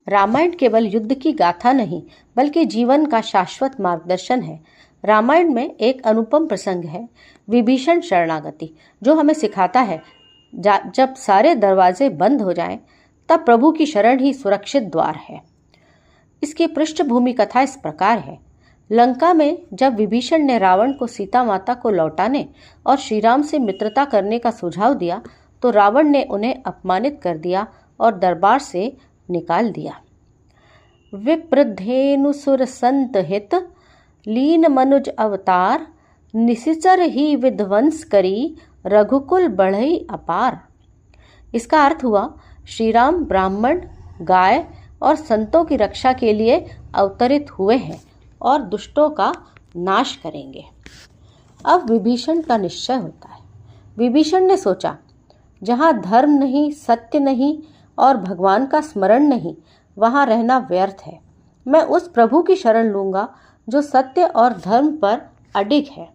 रामायण केवल युद्ध की गाथा नहीं बल्कि जीवन का शाश्वत मार्गदर्शन है। रामायण में एक अनुपम प्रसंग है, विभीषण शरणागति, जो हमें सिखाता है जब सारे दरवाजे बंद हो जाएं, तब प्रभु की शरण ही सुरक्षित द्वार है। इसकी पृष्ठभूमि कथा इस प्रकार है। लंका में जब विभीषण ने रावण को सीता माता को लौटाने और श्री राम से मित्रता करने का सुझाव दिया तो रावण ने उन्हें अपमानित कर दिया और दरबार से निकाल दिया। विप्रधेनु सुर संत हित लीन मनुज अवतार, निशिचर ही विध्वंस करी रघुकुल बढ़ई अपार। इसका अर्थ हुआ, श्री राम ब्राह्मण, गाय और संतों की रक्षा के लिए अवतरित हुए हैं और दुष्टों का नाश करेंगे। अब विभीषण का निश्चय होता है। विभीषण ने सोचा, जहाँ धर्म नहीं, सत्य नहीं और भगवान का स्मरण नहीं, वहाँ रहना व्यर्थ है। मैं उस प्रभु की शरण लूंगा जो सत्य और धर्म पर अडिग है।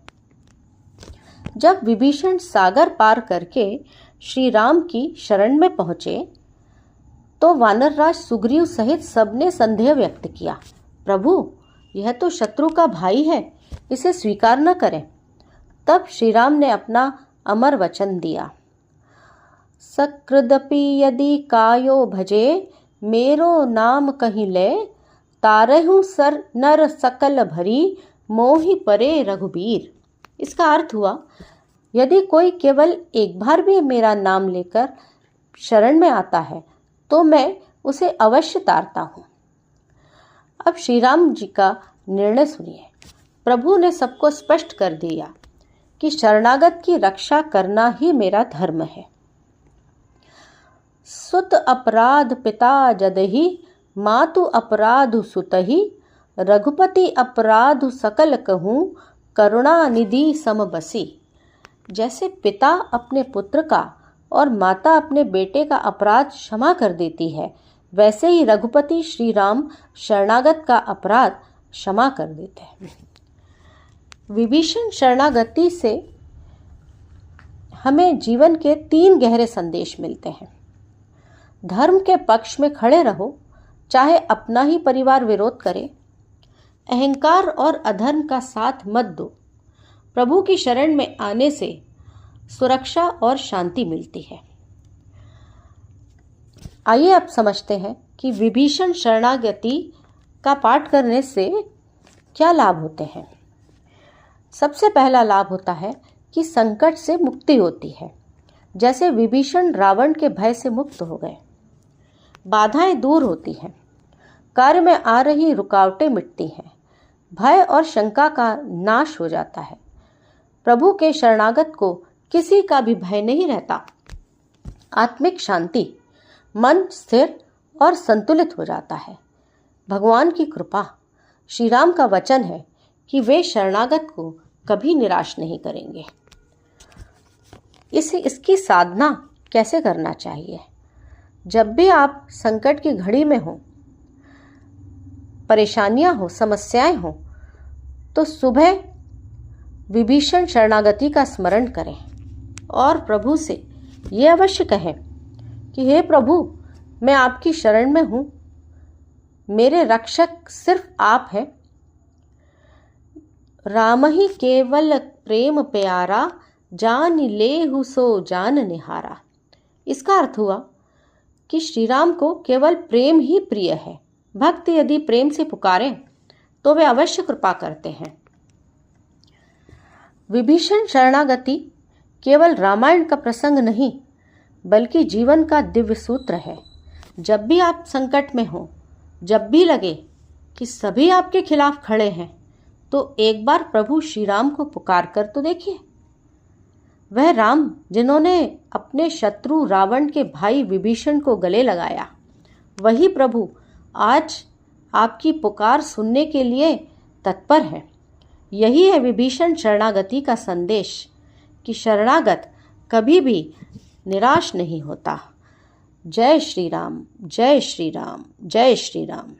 जब विभीषण सागर पार करके श्री राम की शरण में पहुंचे तो वानरराज सुग्रीव सहित सबने संदेह व्यक्त किया, प्रभु यह तो शत्रु का भाई है, इसे स्वीकार न करें। तब श्री राम ने अपना अमर वचन दिया, सकृदपि यदि कायो भजे, मेरो नाम कहीं ले, तारहु सर नर सकल भरी, मोहि परे रघुबीर। इसका अर्थ हुआ, यदि कोई केवल एक बार भी मेरा नाम लेकर शरण में आता है तो मैं उसे अवश्य तारता हूँ। अब श्री राम जी का निर्णय सुनिए। प्रभु ने सबको स्पष्ट कर दिया कि शरणागत की रक्षा करना ही मेरा धर्म है। सुत अपराध पिता जदहि, मातु अपराधु सुतहि, रघुपति अपराधु सकल कहूँ, करुणा निधि समबसी। जैसे पिता अपने पुत्र का और माता अपने बेटे का अपराध क्षमा कर देती है, वैसे ही रघुपति श्री राम शरणागत का अपराध क्षमा कर देते हैं। विभीषण शरणागति से हमें जीवन के 3 गहरे संदेश मिलते हैं। धर्म के पक्ष में खड़े रहो, चाहे अपना ही परिवार विरोध करे। अहंकार और अधर्म का साथ मत दो। प्रभु की शरण में आने से सुरक्षा और शांति मिलती है। आइए अब समझते हैं कि विभीषण शरणागति का पाठ करने से क्या लाभ होते हैं। सबसे पहला लाभ होता है कि संकट से मुक्ति होती है। जैसे विभीषण रावण के भय से मुक्त हो गए, बाधाएं दूर होती हैं, कार्य में आ रही रुकावटें मिटती हैं, भय और शंका का नाश हो जाता है। प्रभु के शरणागत को किसी का भी भय नहीं रहता। आत्मिक शांति, मन स्थिर और संतुलित हो जाता है। भगवान की कृपा, श्री राम का वचन है कि वे शरणागत को कभी निराश नहीं करेंगे। इसकी साधना कैसे करना चाहिए? जब भी आप संकट की घड़ी में हो, परेशानियां हो, समस्याएं हो, तो सुबह विभीषण शरणागति का स्मरण करें और प्रभु से ये अवश्य कहें कि हे प्रभु, मैं आपकी शरण में हूँ, मेरे रक्षक सिर्फ आप हैं। राम ही केवल प्रेम प्यारा, जान लेहु सो जान निहारा। इसका अर्थ हुआ कि श्री राम को केवल प्रेम ही प्रिय है। भक्त यदि प्रेम से पुकारें तो वे अवश्य कृपा करते हैं। विभीषण शरणागति केवल रामायण का प्रसंग नहीं बल्कि जीवन का दिव्य सूत्र है। जब भी आप संकट में हो, जब भी लगे कि सभी आपके खिलाफ खड़े हैं, तो एक बार प्रभु श्री राम को पुकार कर तो देखिए। वह राम जिन्होंने अपने शत्रु रावण के भाई विभीषण को गले लगाया, वही प्रभु आज आपकी पुकार सुनने के लिए तत्पर है। यही है विभीषण शरणागति का संदेश कि शरणागत कभी भी निराश नहीं होता। जय श्री राम, जय श्री राम, जय श्री राम।